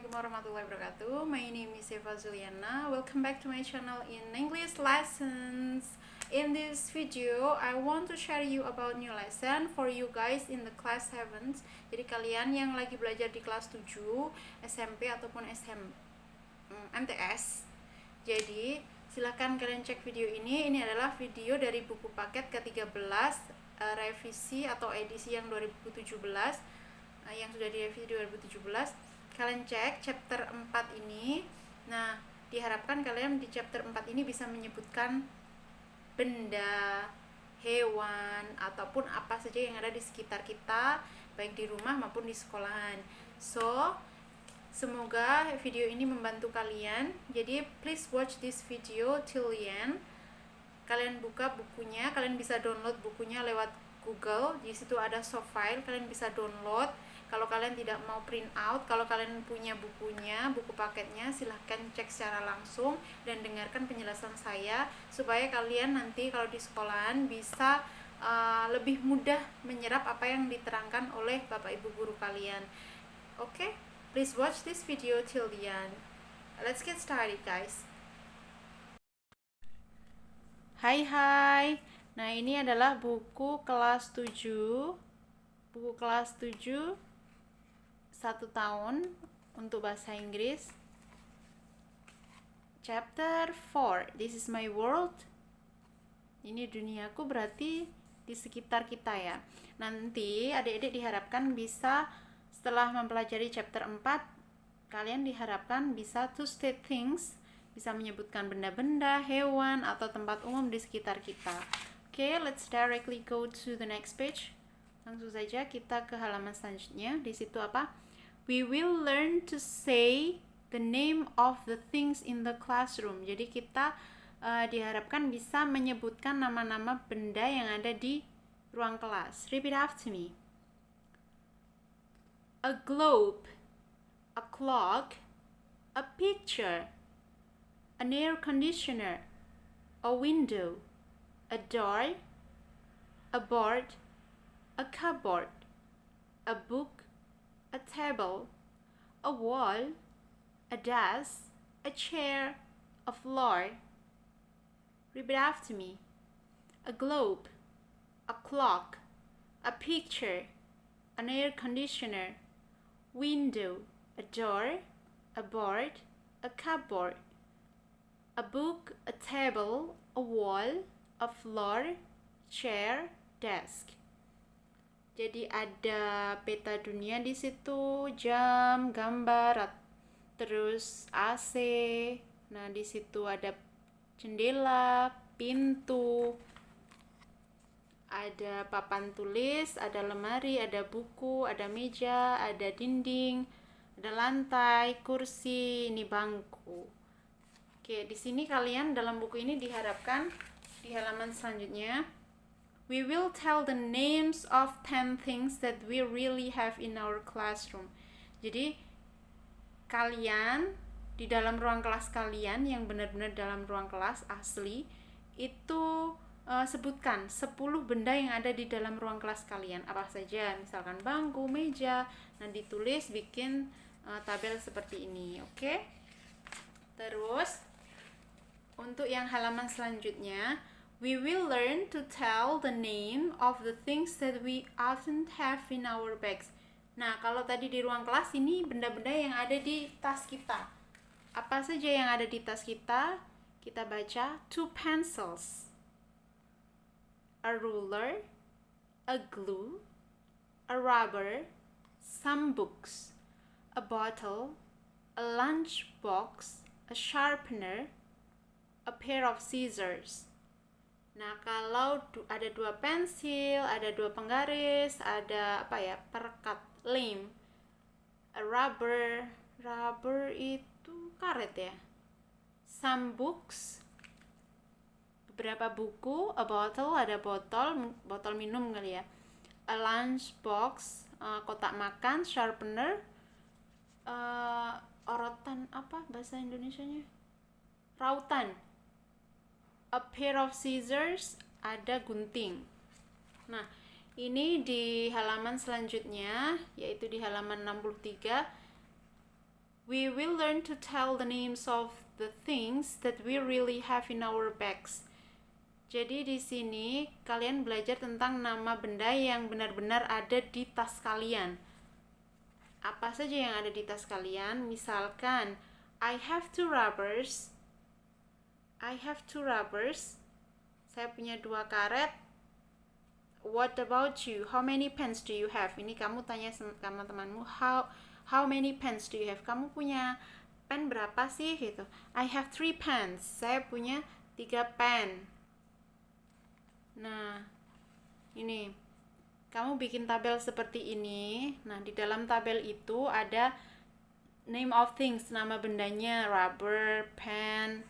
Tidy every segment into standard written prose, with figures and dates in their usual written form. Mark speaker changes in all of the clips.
Speaker 1: Assalamualaikum warahmatullahi wabarakatuh. My name is Eva Zuliana. Welcome back to my channel in English lessons. In this video, I want to share you about new lesson for you guys in the class 7. Jadi kalian yang lagi belajar di kelas 7 SMP ataupun MTS. Jadi silahkan kalian cek video ini. Ini adalah video dari buku paket ke-13 revisi atau edisi yang 2017. Yang sudah direvisi 2017, kalian cek chapter 4 ini. Nah, diharapkan kalian di chapter 4 ini bisa menyebutkan benda, hewan, ataupun apa saja yang ada di sekitar kita, baik di rumah maupun di sekolahan. So, semoga video ini membantu kalian. Jadi, please watch this video till the end. Kalian buka bukunya, kalian bisa download bukunya lewat Google. Di situ ada soft file, kalian bisa download. Kalau kalian tidak mau print out, kalau kalian punya bukunya, buku paketnya, silahkan cek secara langsung dan dengarkan penjelasan saya supaya kalian nanti kalau di sekolahan bisa lebih mudah menyerap apa yang diterangkan oleh Bapak Ibu guru kalian. Oke, please watch this video till the end. Let's get started, guys. Hai. Nah, ini adalah buku kelas 7. Buku kelas 7 1 tahun untuk bahasa Inggris. Chapter 4. This is my world. Ini duniaku, berarti di sekitar kita ya. Nanti adik-adik diharapkan bisa setelah mempelajari chapter 4, kalian diharapkan bisa to state things, bisa menyebutkan benda-benda, hewan, atau tempat umum di sekitar kita. Okay, let's directly go to the next page. Langsung saja kita ke halaman selanjutnya. Di situ apa? We will learn to say the name of the things in the classroom. Jadi kita diharapkan bisa menyebutkan nama-nama benda yang ada di ruang kelas. Repeat after me. A globe, a clock, a picture, an air conditioner, a window, a door, a board, a cupboard, a book, a table, a wall, a desk, a chair, a floor. Repeat after me. A globe, a clock, a picture, an air conditioner, window, a door, a board, a cupboard, a book, a table, a wall, a floor, chair, desk. Jadi ada peta dunia di situ, jam, gambar, terus AC. Nah, di situ ada jendela, pintu, ada papan tulis, ada lemari, ada buku, ada meja, ada dinding, ada lantai, kursi, ini bangku. Oke, di sini kalian dalam buku ini diharapkan di halaman selanjutnya, we will tell the names of 10 things that we really have in our classroom. Jadi kalian di dalam ruang kelas kalian yang benar-benar dalam ruang kelas asli itu sebutkan 10 benda yang ada di dalam ruang kelas kalian. Apa saja? Misalkan bangku, meja. Nah, ditulis, bikin tabel seperti ini. Oke? Terus untuk yang halaman selanjutnya, we will learn to tell the name of the things that we often have in our bags. Nah, kalau tadi di ruang kelas ini benda-benda yang ada di tas kita. Apa saja yang ada di tas kita? Kita baca 2 pencils, a ruler, a glue, a rubber, some books, a bottle, a lunch box, a sharpener, a pair of scissors. Nah, kalau ada 2 pensil, ada 2 penggaris, ada perekat lem, a rubber itu karet ya. Some books, beberapa buku, a bottle, ada botol minum kali ya. A lunch box, kotak makan, sharpener, orotan apa bahasa Indonesianya? Rautan. A pair of scissors, ada gunting. Nah, ini di halaman selanjutnya, yaitu di halaman 63. We will learn to tell the names of the things that we really have in our bags. Jadi di sini kalian belajar tentang nama benda yang benar-benar ada di tas kalian. Apa saja yang ada di tas kalian? Misalkan, I have two rubbers. Saya punya 2 karet. What about you? How many pens do you have? Ini kamu tanya sama temanmu, how many pens do you have? Kamu punya pen berapa sih gitu? I have 3 pens. Saya punya 3 pen. Nah, ini kamu bikin tabel seperti ini. Nah, di dalam tabel itu ada name of things, nama bendanya, rubber, pen,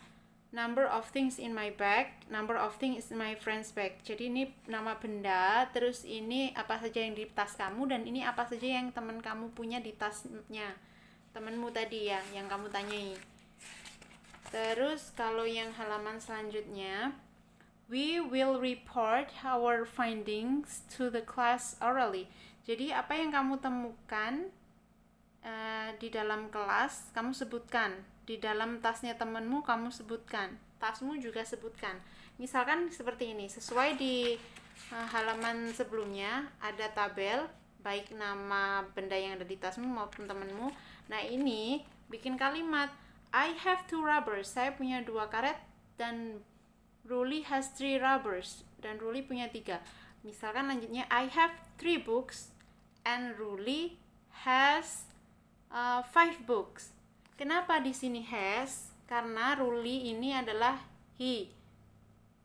Speaker 1: number of things in my bag, number of things in my friend's bag. Jadi ini nama benda, terus ini apa saja yang di tas kamu, dan ini apa saja yang teman kamu punya di tasnya. Temanmu tadi ya, yang kamu tanyai. Terus kalau yang halaman selanjutnya, we will report our findings to the class orally. Jadi apa yang kamu temukan di dalam kelas, kamu sebutkan. Di dalam tasnya temanmu, kamu sebutkan. Tasmu juga sebutkan. Misalkan seperti ini, sesuai di halaman sebelumnya, ada tabel, baik nama benda yang ada di tasmu maupun temanmu. Nah ini, bikin kalimat, I have 2 rubbers. Saya punya 2 karet, dan Ruli has 3 rubbers, dan Ruli punya 3. Misalkan lanjutnya, I have 3 books and Ruli has 5 books. Kenapa di sini has? Karena Ruli ini adalah he.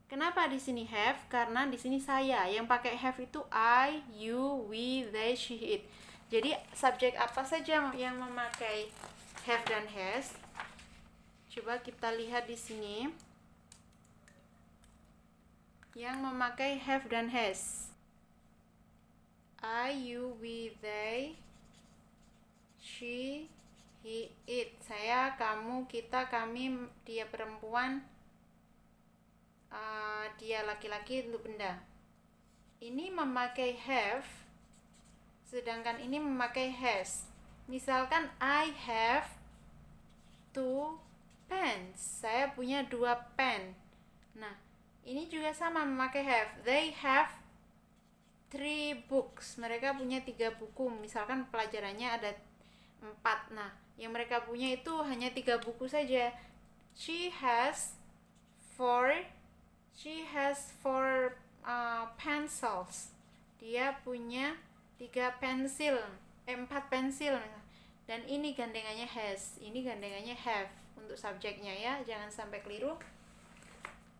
Speaker 1: Kenapa di sini have? Karena di sini saya. Yang pakai have itu I, you, we, they, she, it. Jadi subjek apa saja yang memakai have dan has? Coba kita lihat di sini. Yang memakai have dan has. I, you, we, they, she, he, it. Saya, kamu, kita, kami, dia perempuan, dia laki-laki untuk benda. Ini memakai have, sedangkan ini memakai has. Misalkan I have 2 pens. Saya punya 2 pen. Nah, ini juga sama memakai have. They have 3 books. Mereka punya 3 buku. Misalkan pelajarannya ada 4. Nah, yang mereka punya itu hanya 3 buku saja. She has 4 pencils. Dia punya 3 pensil. 4 pensil. Dan ini gandengannya has. Ini gandengannya have untuk subjeknya ya. Jangan sampai keliru.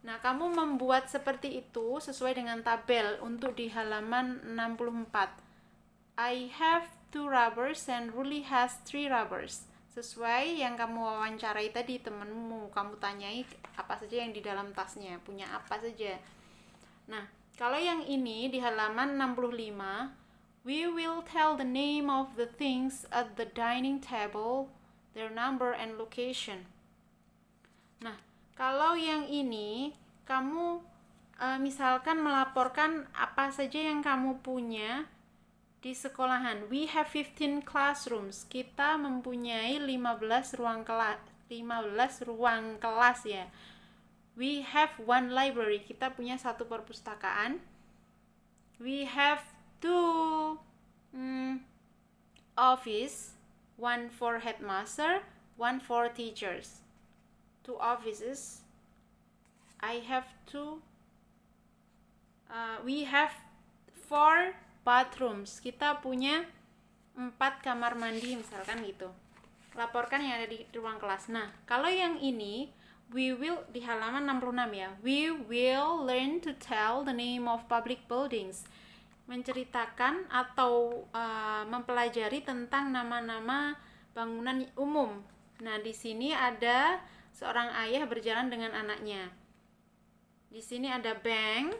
Speaker 1: Nah, kamu membuat seperti itu sesuai dengan tabel untuk di halaman 64. I have 2 rubbers and Ruli has 3 rubbers. Sesuai yang kamu wawancarai tadi temanmu, kamu tanyai apa saja yang di dalam tasnya, punya apa saja. Nah, kalau yang ini di halaman 65, we will tell the name of the things at the dining table, their number and location. Nah, kalau yang ini, kamu misalkan melaporkan apa saja yang kamu punya di sekolahan. We have 15 classrooms. Kita mempunyai 15 ruang kelas ya. We have 1 library. Kita punya 1 perpustakaan. We have 2 office, 1 for headmaster, 1 for teachers. 2 offices. I have 2. We have 4 bathrooms. Kita punya 4 kamar mandi misalkan gitu. Laporkan yang ada di ruang kelas. Nah, kalau yang ini we will di halaman 66 ya. We will learn to tell the name of public buildings. Menceritakan atau mempelajari tentang nama-nama bangunan umum. Nah, di sini ada seorang ayah berjalan dengan anaknya. Di sini ada bank,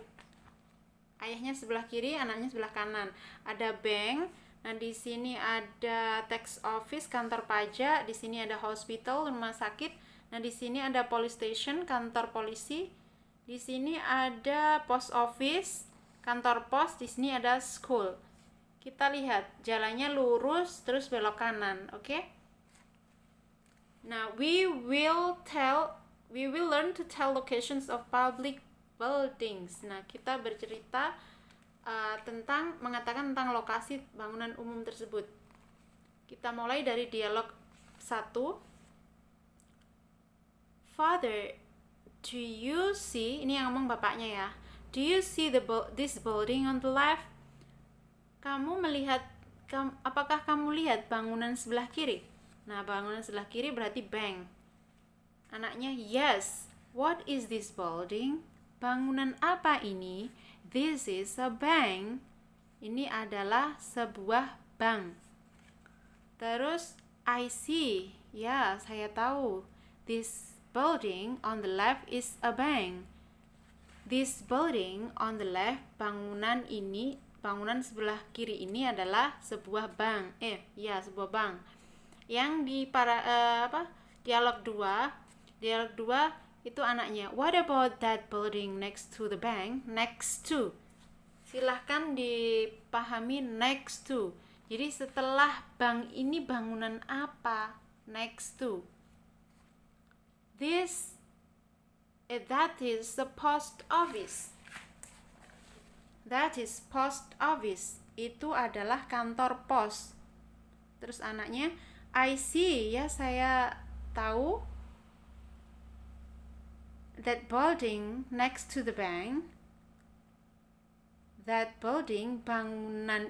Speaker 1: ayahnya sebelah kiri, anaknya sebelah kanan. Ada bank. Nah, di sini ada tax office, kantor pajak. Di sini ada hospital, rumah sakit. Nah, di sini ada police station, kantor polisi. Di sini ada post office, kantor pos. Di sini ada school. Kita lihat jalannya lurus terus belok kanan, oke? Nah, we will learn to tell locations of public buildings. Nah, kita bercerita mengatakan tentang lokasi bangunan umum tersebut. Kita mulai dari dialog 1. Father, do you see, ini yang ngomong bapaknya ya. Do you see this building on the left? Apakah kamu lihat bangunan sebelah kiri? Nah, bangunan sebelah kiri berarti bank. Anaknya, yes. What is this building? Bangunan apa ini? This is a bank. Ini adalah sebuah bank. Terus, I see. Ya, saya tahu. This building on the left is a bank. This building on the left, bangunan sebelah kiri ini adalah sebuah bank. Sebuah bank. Yang di dialog 2 itu anaknya, what about that building next to the bank? Next to. Silahkan dipahami next to. Jadi setelah bank ini bangunan apa? Next to. That is the post office. That is post office. Itu adalah kantor pos. Terus anaknya, I see, ya saya tahu. That building next to the bank. That building, bangunan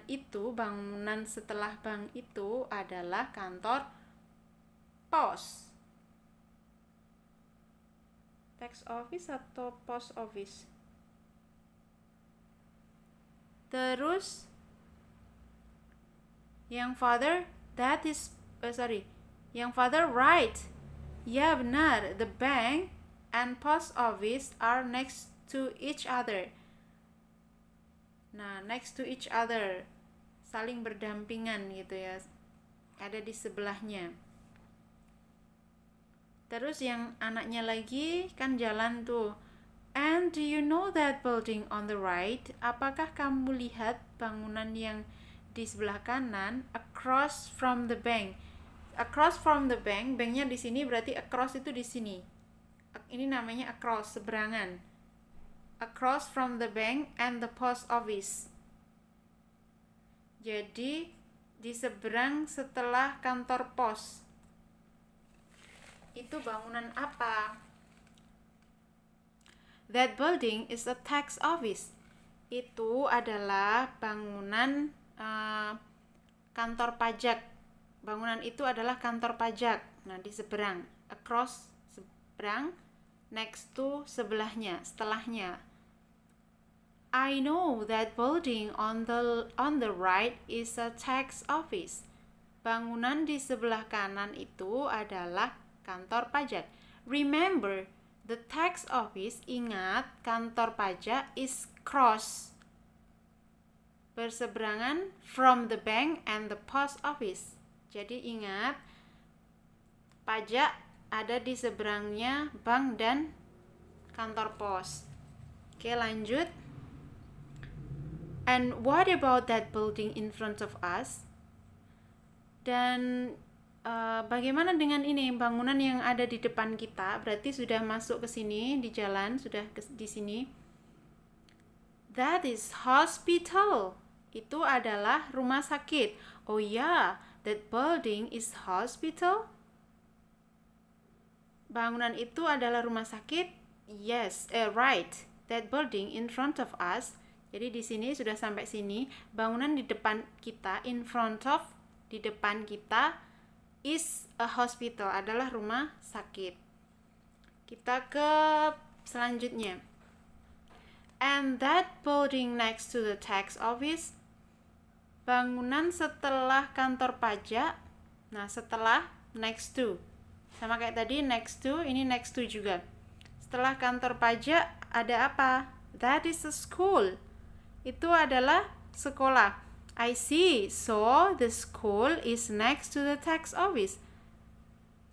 Speaker 1: setelah bank itu adalah kantor pos. Tax office atau post office? Terus yang father, right. Ya benar, the bank and post office are next to each other. Nah, next to each other, saling berdampingan gitu ya, ada di sebelahnya. Terus yang anaknya lagi kan jalan tuh. And do you know that building on the right? Apakah kamu lihat bangunan yang di sebelah kanan? Across from the bank. Across from the bank, banknya di sini berarti across itu di sini. Ini namanya across, seberangan. Across from the bank and the post office. Jadi di seberang setelah kantor pos. Itu bangunan apa? That building is a tax office. Itu adalah bangunan kantor pajak. Bangunan itu adalah kantor pajak. Nah, di seberang, across, seberang, next to, sebelahnya, setelahnya. I know that building on the right is a tax office. Bangunan di sebelah kanan itu adalah kantor pajak. Remember, the tax office, ingat, kantor pajak is cross, berseberangan from the bank and the post office. Jadi ingat, pajak ada di seberangnya bank dan kantor pos. Oke, lanjut. And what about that building in front of us? Dan bagaimana dengan ini bangunan yang ada di depan kita? Berarti sudah masuk ke sini di jalan, sudah di sini. That is hospital. Itu adalah rumah sakit. Oh ya, that building is hospital. Bangunan itu adalah rumah sakit. Yes, right. That building in front of us. Jadi di sini sudah sampai sini. Bangunan di depan kita, in front of, di depan kita, is a hospital, adalah rumah sakit. Kita ke selanjutnya. And that building next to the tax office, bangunan setelah kantor pajak. Nah, setelah, next to. Sama kayak tadi, next to, ini next to juga. Setelah kantor pajak, ada apa? That is a school. Itu adalah sekolah. I see. So, the school is next to the tax office.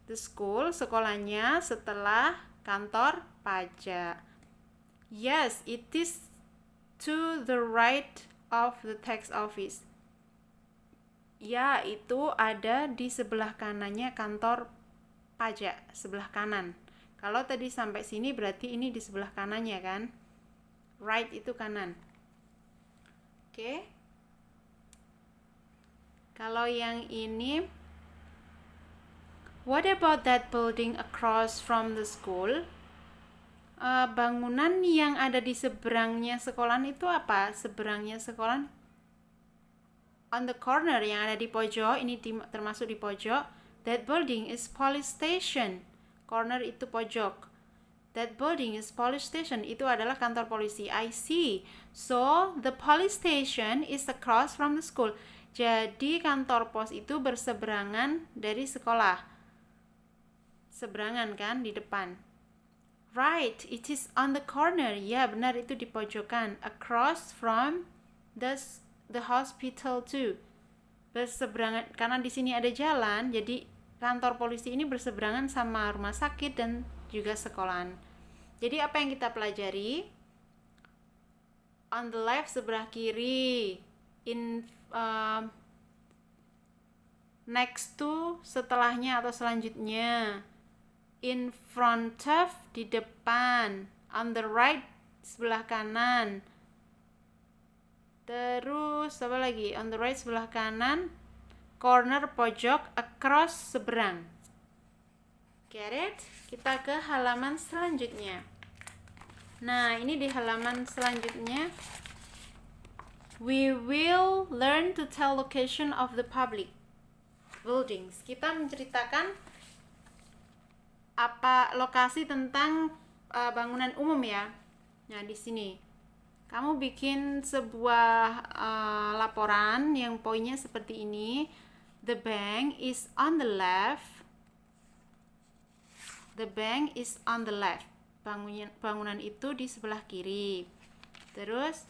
Speaker 1: The school, sekolahnya setelah kantor pajak. Yes, it is to the right of the tax office. Ya, itu ada di sebelah kanannya kantor pajak, sebelah kanan. Kalau tadi sampai sini berarti ini di sebelah kanannya kan? Right itu kanan. Oke. Kalau yang ini, what about that building across from the school? Bangunan yang ada di seberangnya sekolahan itu apa? Seberangnya sekolahan? On the corner yang ada di pojok, ini termasuk di pojok. That building is police station. Corner itu pojok. That building is police station. Itu adalah kantor polisi. I see. So, the police station is across from the school. Jadi, kantor pos itu berseberangan dari sekolah. Seberangan kan, di depan. Right, it is on the corner. Ya, benar, itu di pojokan. Across from the hospital too. Berseberangan, karena di sini ada jalan, jadi kantor polisi ini berseberangan sama rumah sakit dan juga sekolahan. Jadi apa yang kita pelajari? On the left, sebelah kiri. Next to, setelahnya atau selanjutnya. In front of, di depan. On the right, sebelah kanan. Terus apa lagi? On the right, sebelah kanan. Corner, pojok. Across, seberang. Get it? Kita ke halaman selanjutnya. Nah, ini di halaman selanjutnya. We will learn to tell location of the public buildings. Kita menceritakan apa lokasi tentang bangunan umum ya. Nah, di sini kamu bikin sebuah laporan yang poinnya seperti ini. The bank is on the left. The bank is on the left. Bangunan itu di sebelah kiri. Terus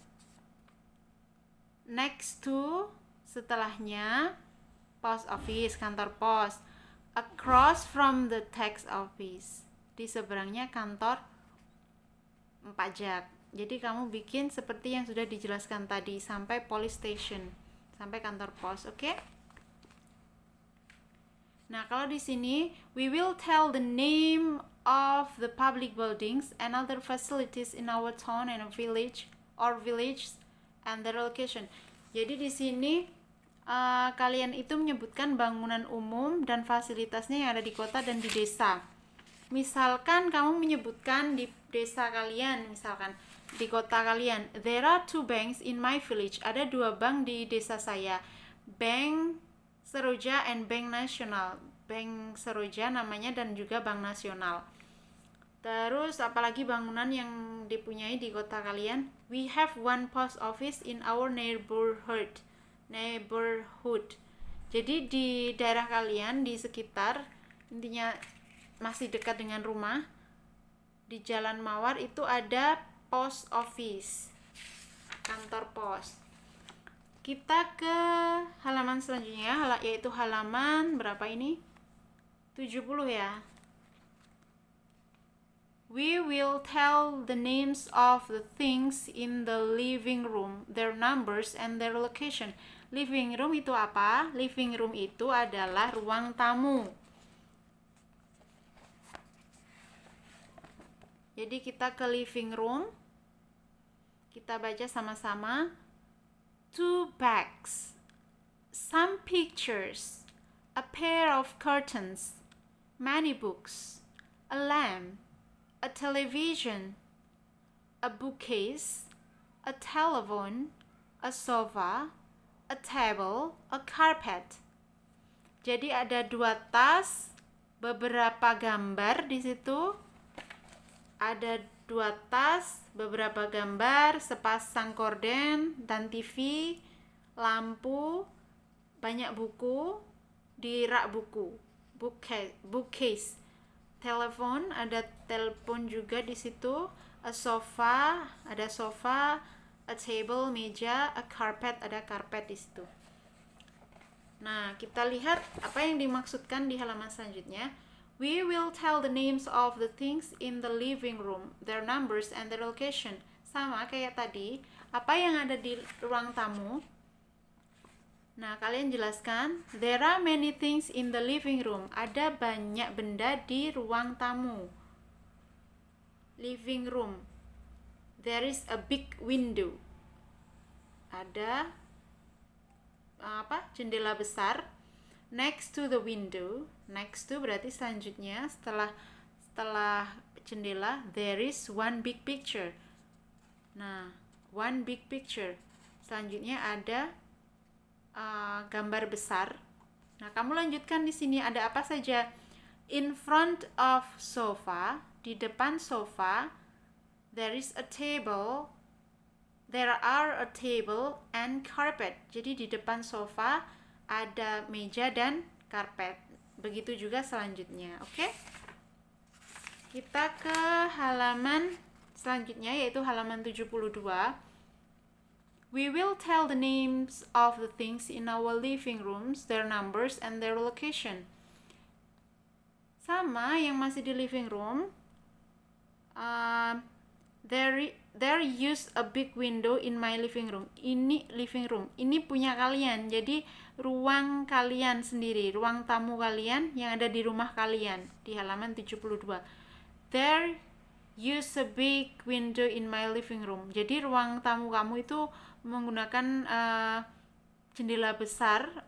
Speaker 1: next to, setelahnya, post office, kantor pos. Across from the tax office, di seberangnya kantor pajak. Jadi kamu bikin seperti yang sudah dijelaskan tadi, sampai police station, sampai kantor pos, oke? Nah, kalau di sini, we will tell the name of the public buildings and other facilities in our town and village and their location. Jadi di sini kalian itu menyebutkan bangunan umum dan fasilitasnya yang ada di kota dan di desa. Misalkan kamu menyebutkan di desa kalian, misalkan di kota kalian, there are 2 banks in my village. Ada 2 bank di desa saya. Bank Seroja and Bank Nasional. Bank Seroja namanya dan juga Bank Nasional. Terus apalagi bangunan yang dipunyai di kota kalian? We have 1 post office in our neighborhood. Jadi di daerah kalian, di sekitar, intinya masih dekat dengan rumah, di Jalan Mawar itu ada post office, kantor pos. Kita ke halaman selanjutnya, yaitu halaman berapa ini? 70 ya. We will tell the names of the things in the living room, their numbers and their location. Living room itu apa? Living room itu adalah ruang tamu. Jadi kita ke living room. Kita baca sama-sama. 2 bags, some pictures, a pair of curtains, many books, a lamp, a television, a bookcase, a telephone, a sofa, a table, a carpet. Jadi ada 2 tas, beberapa gambar di situ. Ada 2 tas, beberapa gambar, sepasang korden dan TV, lampu, banyak buku di rak buku, bookcase, telepon, ada telepon juga di situ, a sofa, ada sofa, a table, meja, a carpet, ada karpet di situ. Nah, kita lihat apa yang dimaksudkan di halaman selanjutnya. We will tell the names of the things in the living room, their numbers and their location. Sama kayak tadi, apa yang ada di ruang tamu, Nah, kalian jelaskan. There are many things in the living room. Ada banyak benda di ruang tamu. Living room. There is a big window. Ada jendela besar. Next to the window. Next to berarti selanjutnya setelah jendela, there is one big picture. Nah, one big picture. Selanjutnya ada gambar besar. Nah, kamu lanjutkan di sini ada apa saja? In front of sofa, di depan sofa, there is a table. There are a table and carpet. Jadi di depan sofa ada meja dan karpet. Begitu juga selanjutnya, oke? Kita ke halaman selanjutnya yaitu halaman 72. We will tell the names of the things in our living rooms, their numbers, and their location. Sama yang masih di living room. There use a big window in my living room. Ini living room. Ini punya kalian. Jadi ruang kalian sendiri, ruang tamu kalian yang ada di rumah kalian di halaman 72. There use a big window in my living room. Jadi ruang tamu kamu itu menggunakan jendela besar.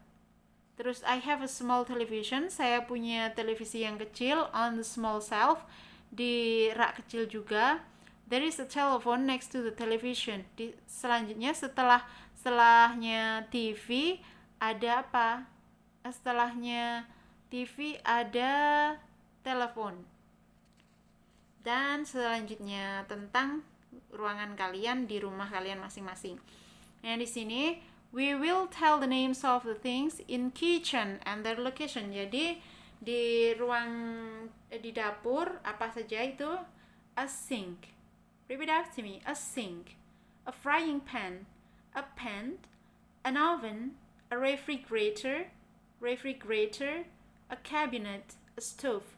Speaker 1: Terus I have a small television. Saya punya televisi yang kecil on the small shelf, di rak kecil juga. There is a telephone next to the television. Selanjutnya setelahnya TV ada apa? Setelahnya TV ada telepon. Dan selanjutnya tentang ruangan kalian di rumah kalian masing-masing. Nah, di sini we will tell the names of the things in kitchen and their location. Jadi di dapur apa saja itu? A sink. Repeat after me. A sink, a frying pan, a pan, an oven, a refrigerator, a cabinet, a stove.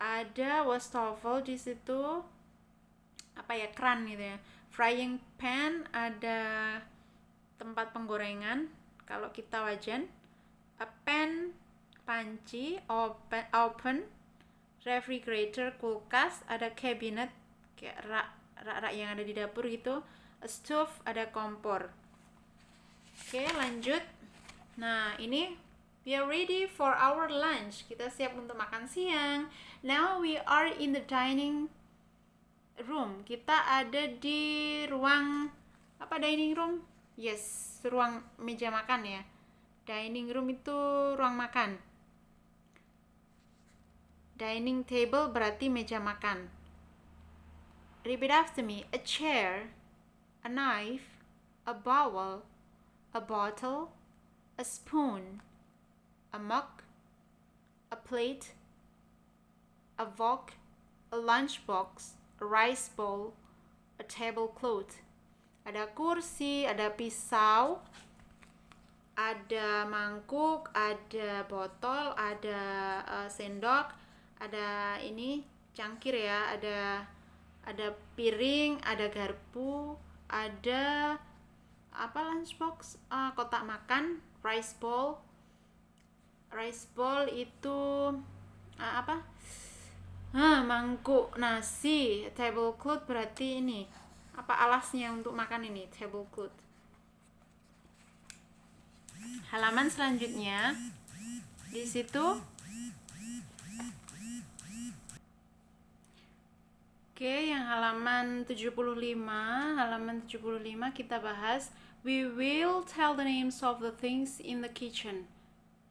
Speaker 1: Ada wastafel di situ, keran gitu ya. Frying pan, ada tempat penggorengan kalau kita wajan. A pan, panci, open, refrigerator, kulkas, ada cabinet kayak rak yang ada di dapur gitu. A stove, ada kompor. Oke, lanjut. Nah, ini we are ready for our lunch. Kita siap untuk makan siang. Now we are in the dining room. Kita ada di ruang dining room? Yes, ruang meja makan ya. Dining room itu ruang makan. Dining table berarti meja makan. Repeat after me. A chair, a knife, a bowl, a bottle, a spoon, a mug, a plate, a wok, a lunchbox, a rice bowl, a tablecloth. Ada kursi, ada pisau, ada mangkuk, ada botol, ada sendok, ada ini cangkir ya, ada piring, ada garpu, ada lunchbox, kotak makan, rice bowl. Rice bowl itu mangkuk nasi. Tablecloth berarti ini alasnya untuk makan ini, tablecloth. Halaman selanjutnya di situ. Oke, yang halaman 75 kita bahas. We will tell the names of the things in the kitchen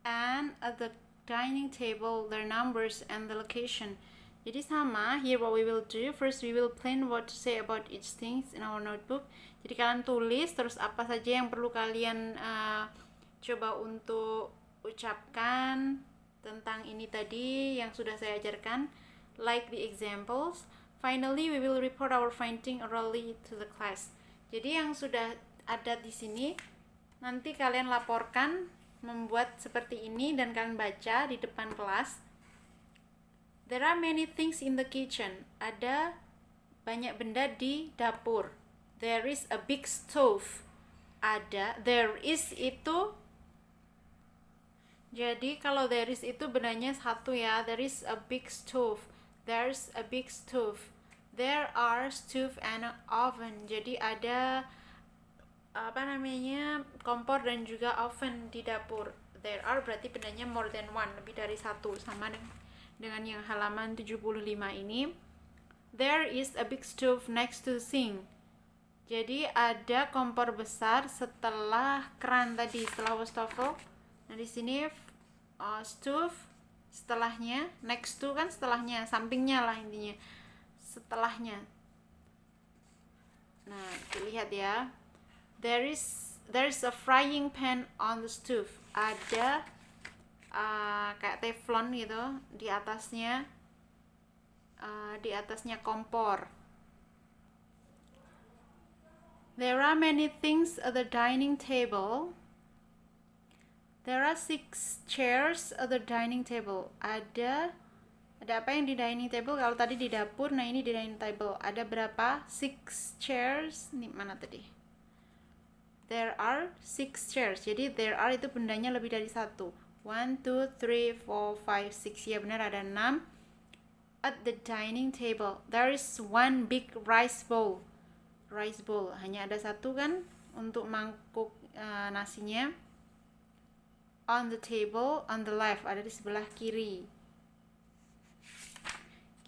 Speaker 1: and at the dining table, their numbers and the location. Jadi sama, here what we will do. First we will plan what to say about each things in our notebook. Jadi kalian tulis terus apa saja yang perlu kalian coba untuk ucapkan tentang ini tadi yang sudah saya ajarkan, like the examples. Finally, we will report our finding orally to the class. Jadi yang sudah ada di sini nanti kalian laporkan membuat seperti ini dan kalian baca di depan kelas. There are many things in the kitchen. Ada banyak benda di dapur. There is a big stove. There is itu Jadi kalau there is itu benarnya satu ya. There is a big stove. There's a big stove. There are stove and an oven. Jadi ada kompor dan juga oven di dapur. There are berarti benarnya more than one, lebih dari satu, sama dengan yang halaman 75 ini. There is a big stove next to the sink. Jadi ada kompor besar setelah keran tadi, setelah wastafel. Nah di sini stove setelahnya, next to kan setelahnya, sampingnya lah intinya, setelahnya. Nah dilihat ya, there's a frying pan on the stove. Ada kayak teflon gitu di atasnya, kompor. There are many things at the dining table. There are 6 chairs at the dining table. Ada apa yang di dining table? Kalau tadi di dapur, nah ini di dining table. Ada berapa? 6 chairs. Ini mana tadi? There are 6 chairs. Jadi there are itu bendanya lebih dari satu. 1, 2, 3, 4, 5, 6. Ya benar, ada 6. At the dining table, there is one big rice bowl. Rice bowl, hanya ada satu kan untuk mangkuk nasinya. On the table on the left, ada di sebelah kiri.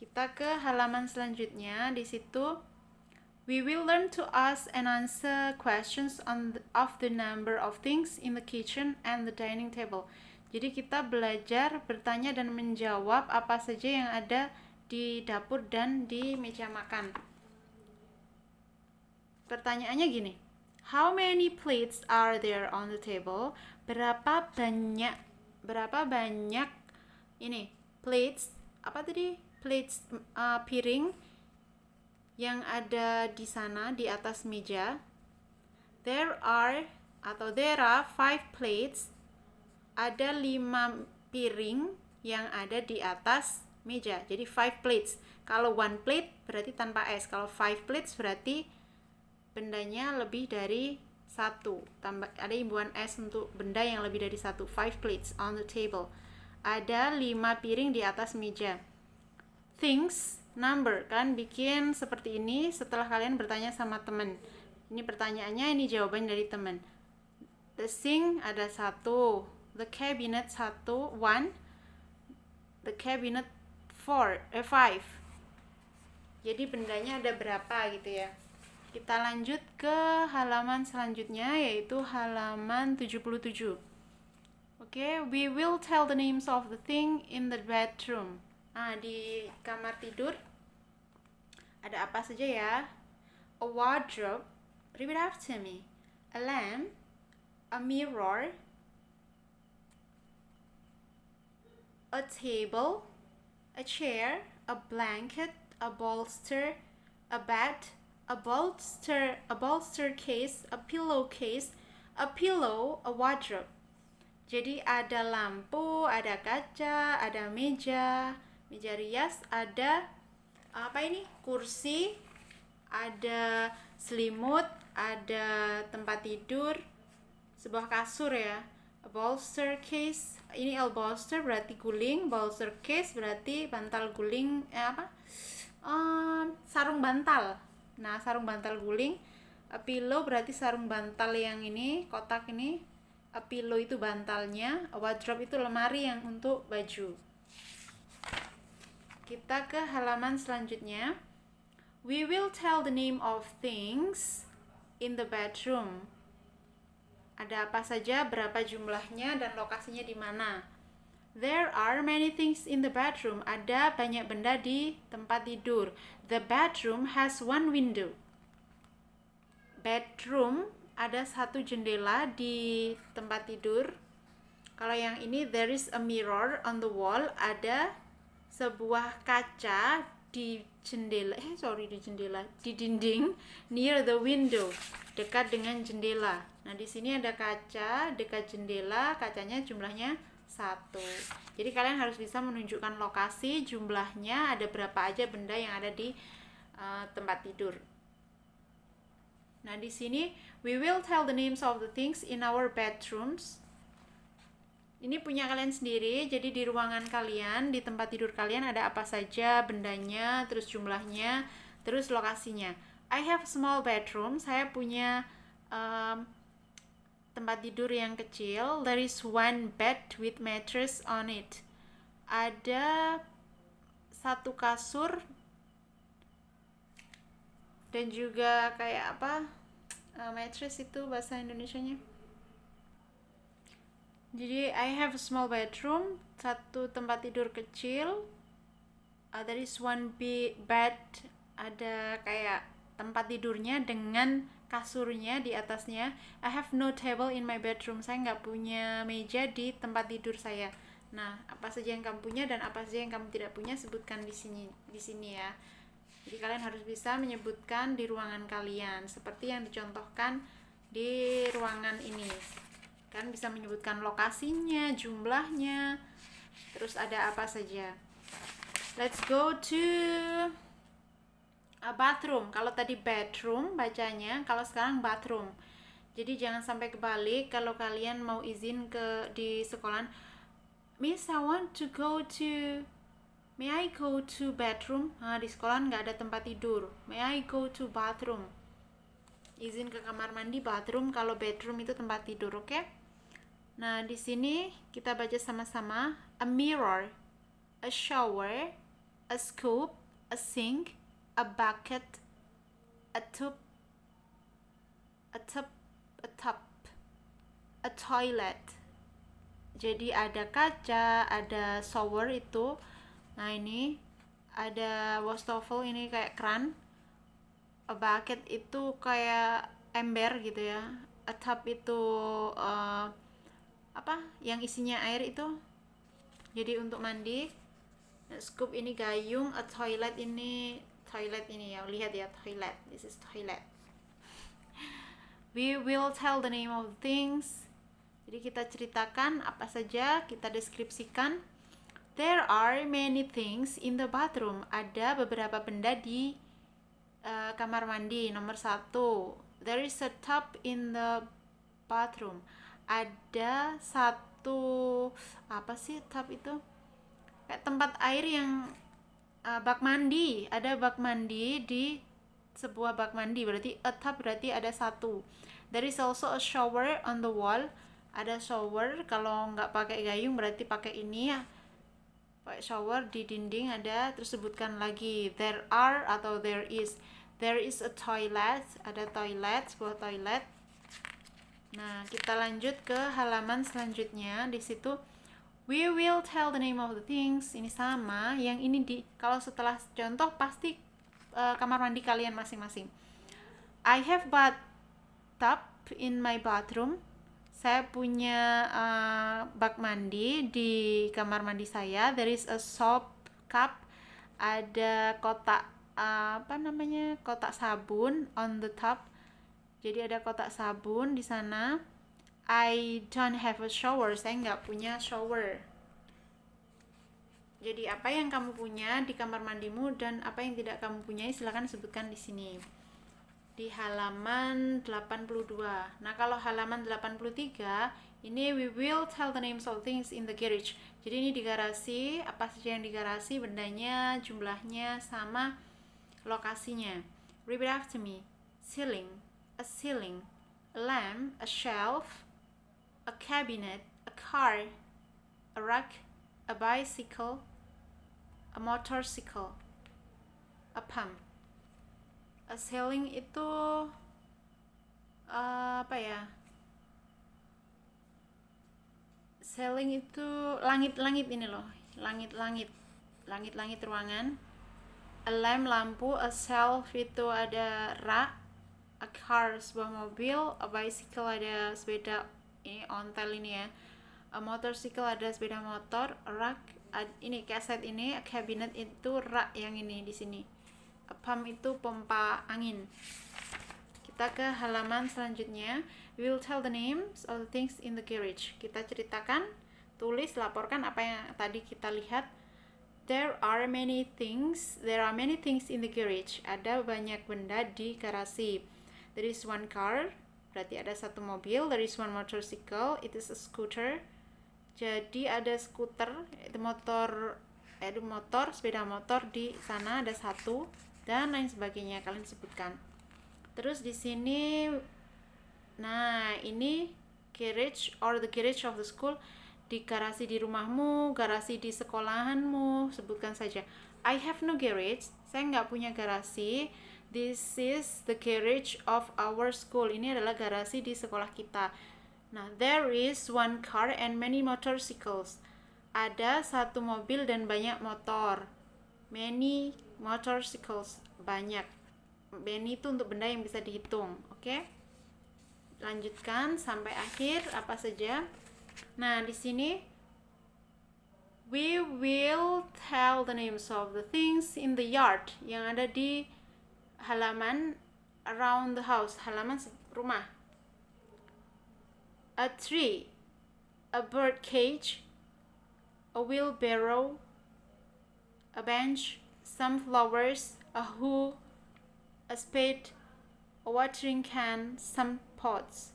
Speaker 1: Kita ke halaman selanjutnya. Di situ we will learn to ask and answer questions of the number of things in the kitchen and the dining table. Jadi kita belajar bertanya dan menjawab apa saja yang ada di dapur dan di meja makan. Pertanyaannya gini, how many plates are there on the table? Berapa banyak ini plates, apa tadi? Plates, piring yang ada di sana di atas meja. There are 5 plates. Ada 5 piring yang ada di atas meja. Jadi 5 plates. Kalau 1 plate berarti tanpa S. Kalau 5 plates berarti bendanya lebih dari satu, tambah ada imbuhan S untuk benda yang lebih dari satu. 5 plates on the table. Ada 5 piring di atas meja. Things, number, kan bikin seperti ini setelah kalian bertanya sama teman. Ini pertanyaannya, ini jawabannya dari teman. The sink ada 1, the cabinet 1, the cabinet 5. Jadi bendanya ada berapa gitu ya. Kita lanjut ke halaman selanjutnya, yaitu halaman 77. Oke, we will tell the names of the thing in the bedroom. Di kamar tidur ada apa saja ya? A wardrobe, repeat after me. A lamp, a mirror, a table, a chair, a blanket, a bolster, a bed, a bolster case, a pillowcase, a pillow, a wardrobe. Jadi ada lampu, ada kaca, ada meja rias, ada kursi, ada selimut, ada tempat tidur, sebuah kasur ya. A bolster case, ini a bolster berarti guling, bolster case berarti bantal guling, sarung bantal. Nah, sarung bantal guling. A pillow berarti sarung bantal yang ini, kotak ini. A pillow itu bantalnya. A wardrobe itu lemari yang untuk baju. Kita ke halaman selanjutnya. We will tell the name of things in the bedroom. Ada apa saja, berapa jumlahnya, dan lokasinya di mana. There are many things in the bedroom. Ada banyak benda di tempat tidur. The bedroom has 1 window. Bedroom ada 1 jendela di tempat tidur. Kalau yang ini, there is a mirror on the wall. Ada sebuah kaca di dinding near the window, dekat dengan jendela. Nah, di sini ada kaca dekat jendela, kacanya jumlahnya 1. Jadi kalian harus bisa menunjukkan lokasi, jumlahnya, ada berapa aja benda yang ada di tempat tidur. Nah, di sini we will tell the names of the things in our bedrooms. Ini punya kalian sendiri, jadi di ruangan kalian, di tempat tidur kalian ada apa saja bendanya, terus jumlahnya, terus lokasinya. I have a small bedroom, saya punya tempat tidur yang kecil. There is one bed with mattress on it. Ada satu kasur dan juga kayak apa, mattress itu bahasa Indonesianya. Jadi I have a small bedroom, satu tempat tidur kecil. There is one bed, ada kayak tempat tidurnya dengan kasurnya di atasnya. I have no table in my bedroom, saya nggak punya meja di tempat tidur saya. Nah, apa saja yang kamu punya dan apa saja yang kamu tidak punya sebutkan di sini ya. Jadi kalian harus bisa menyebutkan di ruangan kalian seperti yang dicontohkan di ruangan ini. Kalian bisa menyebutkan lokasinya, jumlahnya, terus ada apa saja. Let's go to a bathroom. Kalau tadi bedroom bacanya, kalau sekarang bathroom. Jadi jangan sampai kebalik kalau kalian mau izin di sekolah. Miss, I want to go to, may I go to bedroom? Nah, di sekolah nggak ada tempat tidur. May I go to bathroom? Izin ke kamar mandi, bathroom. Kalau bedroom itu tempat tidur, oke? Nah, di sini kita baca sama-sama. A mirror, a shower, a scoop, a sink, a bucket, a tub, a toilet. Jadi ada kaca, ada shower itu. Nah, ini ada wastafel, ini kayak keran. A bucket itu kayak ember gitu ya. A tub itu apa yang isinya air itu, jadi untuk mandi. Scoop ini gayung. A toilet ini ya, lihat ya, toilet, this is toilet. We will tell the name of things, jadi kita ceritakan apa saja, kita deskripsikan. There are many things in the bathroom, ada beberapa benda di kamar mandi. Nomor 1, there is a tub in the bathroom, ada satu, apa sih tub itu, kayak tempat air yang bak mandi, ada bak mandi di sebuah bak mandi, berarti a tub berarti ada satu. There is also a shower on the wall, ada shower, kalau nggak pakai gayung berarti pakai ini ya, pakai shower di dinding ada. Terus sebutkan lagi, there are atau there is a toilet, ada toilet, sebuah toilet. Nah, kita lanjut ke halaman selanjutnya. Di situ we will tell the name of the things. Ini sama, yang ini kalau setelah contoh pasti kamar mandi kalian masing-masing. I have bathtub in my bathroom. Saya punya bak mandi di kamar mandi saya. There is a soap cup. Ada kotak kotak sabun on the tub. Jadi ada kotak sabun di sana. I don't have a shower. Saya nggak punya shower. Jadi apa yang kamu punya di kamar mandimu dan apa yang tidak kamu punyai silakan sebutkan di sini. Di halaman 82. Nah, kalau halaman 83, ini we will tell the names of things in the garage. Jadi ini di garasi, apa saja yang di garasi, bendanya, jumlahnya, sama lokasinya. Repeat after me. Ceiling, a ceiling, a lamp, a shelf, a cabinet, a car, a rack, a bicycle, a motorcycle, a pump. A ceiling itu apa ya? Ceiling itu langit-langit ini loh, langit-langit ruangan. A lamp, lampu. A shelf itu ada rak. A car, sebuah mobil. A bicycle, ada sepeda ini, ontel ini ya. A motorcycle, ada sepeda motor. A rack, ini kaset ini. A cabinet itu rak yang ini di sini. A pump itu pompa angin. Kita ke halaman selanjutnya. We will tell the names of the things in the garage. Kita ceritakan, tulis, laporkan apa yang tadi kita lihat. There are many things in the garage. Ada banyak benda di garasi. There is one car, berarti ada satu mobil. There is one motorcycle, it is a scooter. Jadi ada skuter, itu motor, sepeda motor di sana ada satu dan lain sebagainya kalian sebutkan. Terus di sini, nah ini garage or the garage of the school, di garasi di rumahmu, garasi di sekolahanmu, sebutkan saja. I have no garage, saya nggak punya garasi. This is the garage of our school, ini adalah garasi di sekolah kita. Nah, there is one car and many motorcycles. Ada satu mobil dan banyak motor. Many motorcycles, banyak. Many itu untuk benda yang bisa dihitung, oke? Lanjutkan sampai akhir apa saja. Nah, di sini we will tell the names of the things in the yard, yang ada di halaman around the house, halaman rumah. A tree, a bird cage, a wheelbarrow, a bench, some flowers, a hoe, a spade, a watering can, some pots.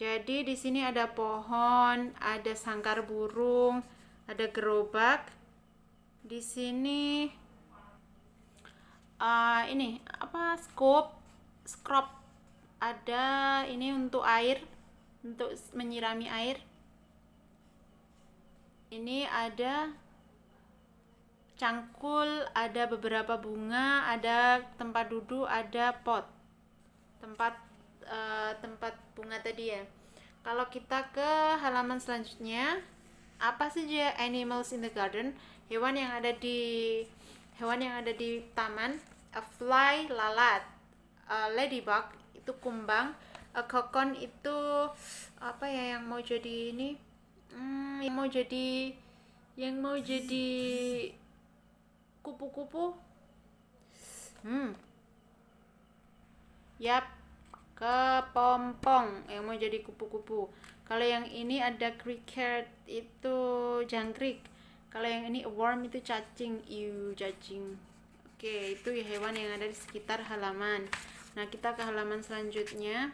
Speaker 1: Jadi di sini ada pohon, ada sangkar burung, ada gerobak. Di sini ini apa? Scrub. Ada ini untuk air, untuk menyirami air. Ini ada cangkul, ada beberapa bunga, ada tempat duduk, ada pot. Tempat bunga tadi ya. Kalau kita ke halaman selanjutnya, apa saja animals in the garden? Hewan yang ada di taman. A fly, lalat. A ladybug, itu kumbang. A cockon itu apa ya, yang mau jadi ini? Yang mau jadi kupu-kupu. Yap, kepompong yang mau jadi kupu-kupu. Kalau yang ini ada cricket, itu jangkrik. Kalau yang ini worm, itu cacing. Cacing. Oke, itu hewan yang ada di sekitar halaman. Nah, kita ke halaman selanjutnya.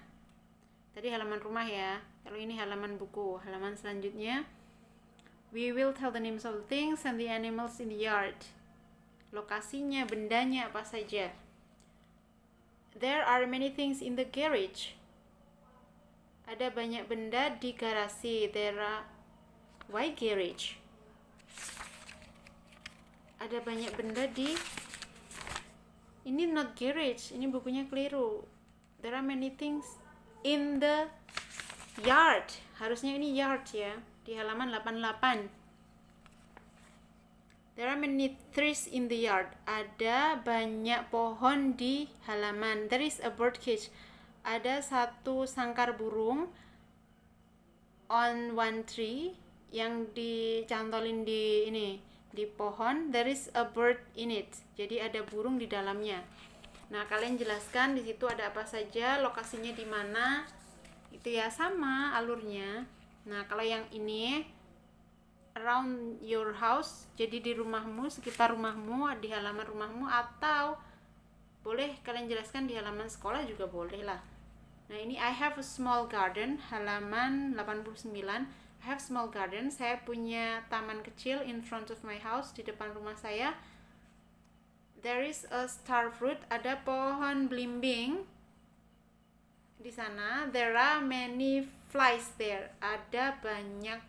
Speaker 1: Tadi halaman rumah ya. Kalau ini halaman buku. Halaman selanjutnya, we will tell the names of the things and the animals in the yard. Lokasinya, bendanya apa saja. There are many things in the garage. Ada banyak benda di garasi. Why garage? Ada banyak benda di... Ini not garage, ini bukunya keliru. There are many things in the yard. Harusnya ini yard ya, di halaman 88. There are many trees in the yard. Ada banyak pohon di halaman. There is a bird cage. Ada satu sangkar burung on one tree, yang dicantolin di pohon. There is a bird in it. Jadi ada burung di dalamnya. Nah, kalian jelaskan di situ ada apa saja, lokasinya di mana. Itu ya, sama alurnya. Nah, kalau yang ini around your house, jadi di rumahmu, sekitar rumahmu, di halaman rumahmu, atau boleh kalian jelaskan di halaman sekolah juga boleh lah. Nah, ini I have a small garden, halaman 89. I have small garden, saya punya taman kecil in front of my house, di depan rumah saya. There is a star fruit, ada pohon belimbing di sana. There are many flies there, ada banyak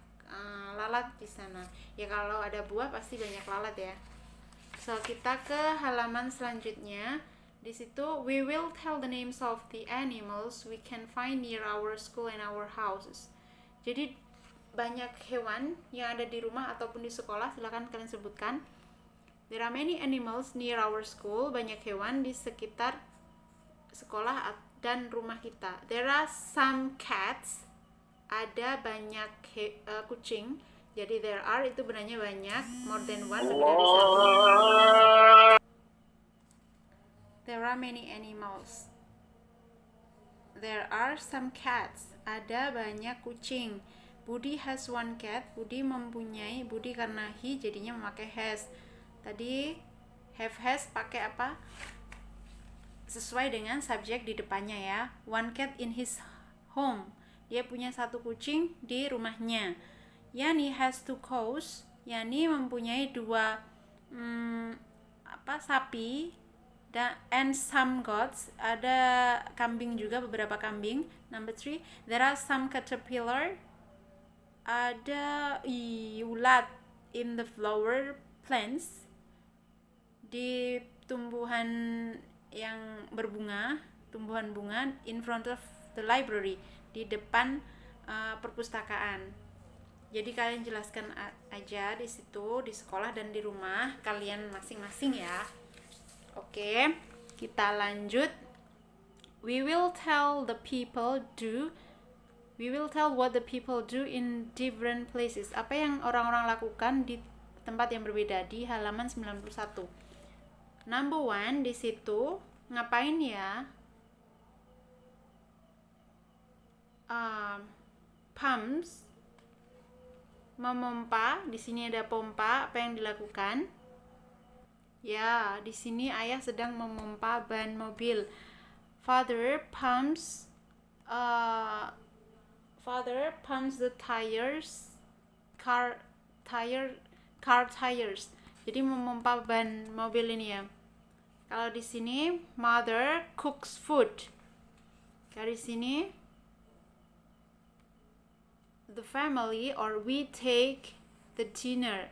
Speaker 1: lalat di sana. Ya, kalau ada buah pasti banyak lalat ya. So, kita ke halaman selanjutnya. Di situ we will tell the names of the animals we can find near our school and our houses. Jadi banyak hewan yang ada di rumah ataupun di sekolah, silakan kalian sebutkan. There are many animals near our school, banyak hewan di sekitar sekolah dan rumah kita. There are some cats, ada banyak kucing. Jadi there are itu benarnya banyak, more than one, lebih dari satu. There are many animals. There are some cats, ada banyak kucing. Budi has one cat, Budi mempunyai, Budi karena he jadinya memakai has. Tadi have has pakai apa? Sesuai dengan subjek di depannya ya. One cat in his home, dia punya satu kucing di rumahnya. Yani has two cows, Yani mempunyai dua sapi and some goats, ada kambing juga, beberapa kambing. Number 3, there are some caterpillar, ada ulat in the flower plants, di tumbuhan yang berbunga, tumbuhan bunga, in front of the library, di depan perpustakaan. Jadi kalian jelaskan aja di situ, di sekolah dan di rumah kalian masing-masing ya. Oke, kita lanjut. We will tell what the people do in different places. Apa yang orang-orang lakukan di tempat yang berbeda, di halaman 91. Number 1 di situ ngapain ya? Pumps, memompa. Di sini ada pompa. Apa yang dilakukan? Ya, di sini ayah sedang memompa ban mobil. Father pumps the car tires. Jadi memompa ban mobil ini ya. Kalau di sini mother cooks food. Kalau di sini the family or we take the dinner.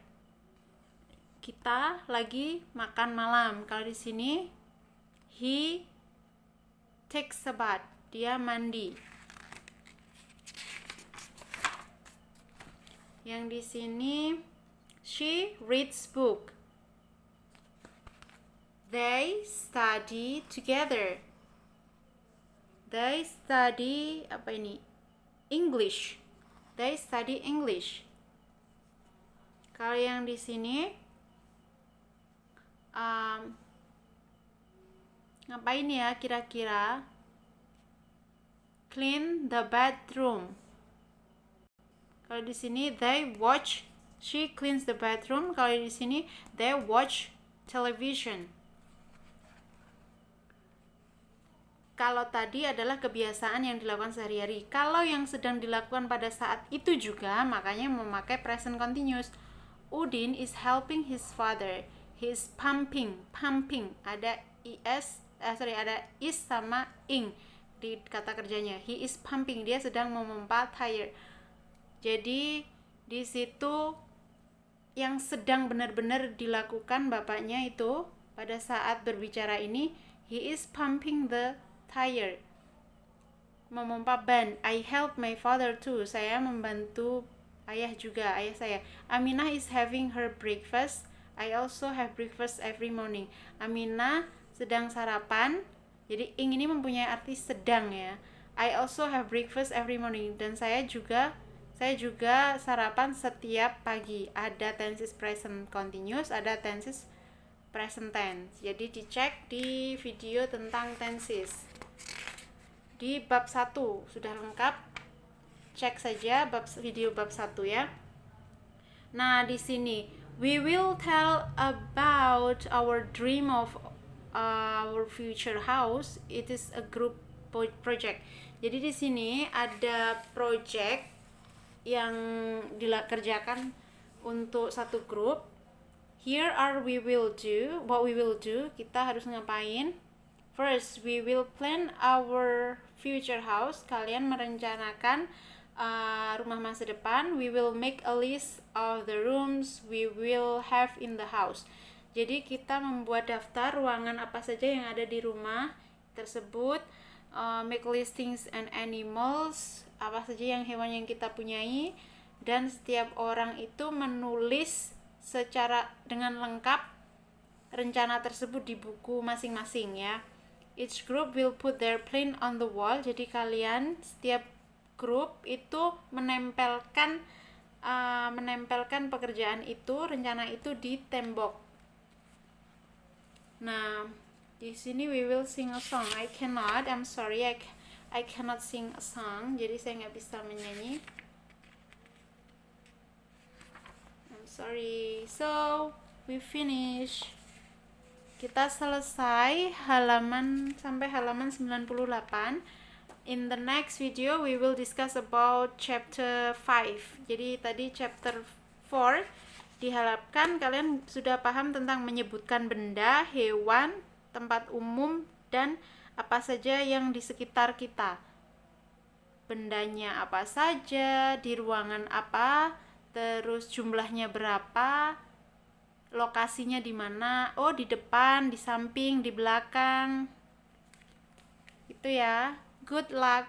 Speaker 1: Kita lagi makan malam. Kalau di sini he takes a bath. Dia mandi. Yang di sini she reads book. They study together. They study English. They study English. Kalau yang di sini ngapain ya kira-kira? Clean the bedroom. Kalau di sini she cleans the bedroom. Kalau di sini they watch television. Kalau tadi adalah kebiasaan yang dilakukan sehari-hari. Kalau yang sedang dilakukan pada saat itu juga, makanya memakai present continuous. Udin is helping his father. He is pumping. Ada ada is sama ing di kata kerjanya. He is pumping. Dia sedang memompa tire. Jadi di situ yang sedang benar-benar dilakukan bapaknya itu pada saat berbicara ini, he is pumping the tire, memompa ban. I help my father too. Saya membantu ayah saya. Aminah is having her breakfast. I also have breakfast every morning. Aminah sedang sarapan. Jadi ing ini mempunyai arti sedang ya. I also have breakfast every morning. Dan saya juga sarapan setiap pagi. Ada tenses present continuous, ada tenses present tense. Jadi dicek di video tentang tenses. Di bab 1 sudah lengkap. Cek saja video bab 1 ya. Nah, di sini we will tell about our dream of our future house. It is a group project. Jadi di sini ada project yang dikerjakan untuk satu grup. Here are what we will do. Kita harus ngapain? First, we will plan our future house. Kalian merencanakan rumah masa depan. We will make a list of the rooms we will have in the house. Jadi kita membuat daftar ruangan apa saja yang ada di rumah tersebut. Make listings and animals, apa saja yang hewan yang kita punyai, dan setiap orang itu menulis secara dengan lengkap rencana tersebut di buku masing-masing ya. Each group will put their plan on the wall. Jadi kalian setiap grup itu menempelkan pekerjaan itu, rencana itu di tembok. Nah, di sini we will sing a song. I'm sorry, I cannot sing a song. Jadi saya nggak bisa menyanyi. I'm sorry. So, we finish. Kita selesai sampai halaman 98. In the next video we will discuss about chapter 5. Jadi tadi chapter 4 diharapkan kalian sudah paham tentang menyebutkan benda, hewan, tempat umum, dan apa saja yang di sekitar kita. Bendanya apa saja, di ruangan apa, terus jumlahnya berapa, lokasinya di mana. Oh, di depan, di samping, di belakang. Itu ya. Good luck.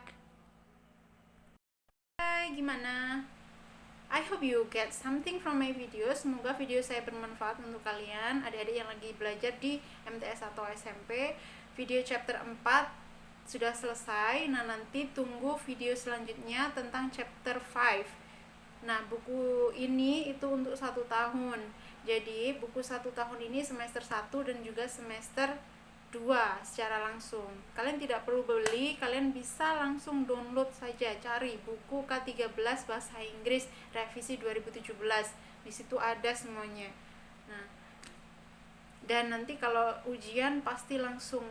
Speaker 1: Hai, gimana? I hope you get something from my video. Semoga video saya bermanfaat untuk kalian, adik-adik yang lagi belajar di MTS atau SMP. Video chapter 4 sudah selesai. Nah, nanti tunggu video selanjutnya tentang chapter 5. Nah, buku ini itu untuk 1 tahun. Jadi, buku 1 tahun ini semester 1 dan juga semester 2 secara langsung. Kalian tidak perlu beli, kalian bisa langsung download saja. Cari buku K13 Bahasa Inggris Revisi 2017. Di situ ada semuanya. Nah, dan nanti kalau ujian pasti langsung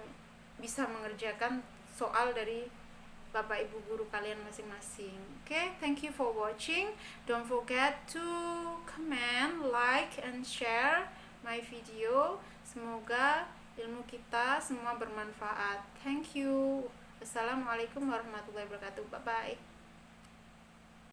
Speaker 1: bisa mengerjakan soal dari Bapak Ibu guru kalian masing-masing. Okay, thank you for watching. Don't forget to comment, like, and share my video. Semoga ilmu kita semua bermanfaat. Thank you. Wassalamualaikum warahmatullahi wabarakatuh. Bye bye.